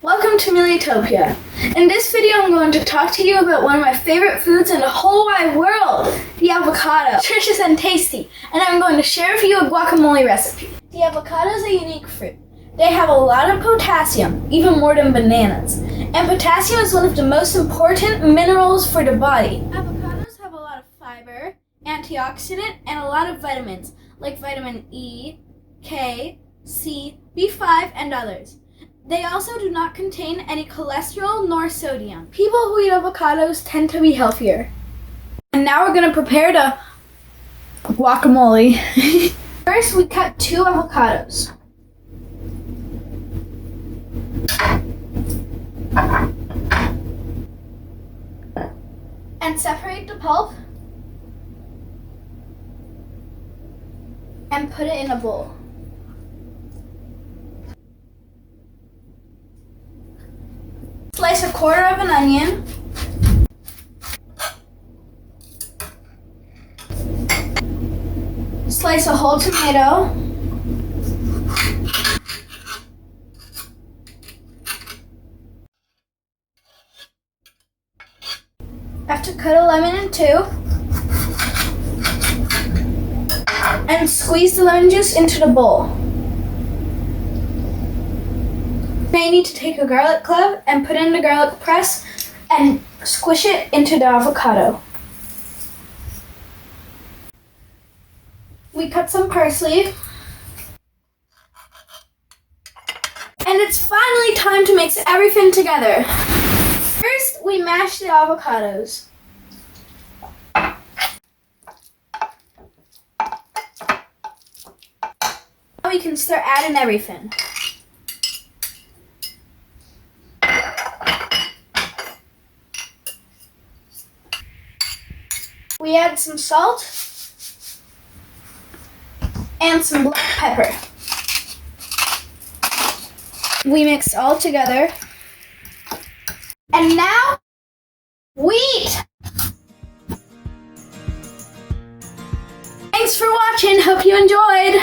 Welcome to Militopia. In this video, I'm going to talk to you about one of my favorite foods in the whole wide world, the avocado. Nutritious and tasty, and I'm going to share with you a guacamole recipe. The avocado is a unique fruit. They have a lot of potassium, even more than bananas. And potassium is one of the most important minerals for the body. Avocados have a lot of fiber, antioxidant, and a lot of vitamins, like vitamin E, K, C, B5, and others. They also do not contain any cholesterol nor sodium. People who eat avocados tend to be healthier. And now we're going to prepare the guacamole. First, we cut 2 avocados. And separate the pulp and put it in a bowl. Slice a quarter of an onion. Slice a whole tomato. Have to cut a lemon in 2. And squeeze the lemon juice into the bowl. Now you need to take a garlic clove and put in the garlic press and squish it into the avocado. We cut some parsley. And it's finally time to mix everything together. First, we mash the avocados. Now we can start adding everything. We add some salt and some black pepper. We mix all together. And now, we eat! Thanks for watching, hope you enjoyed!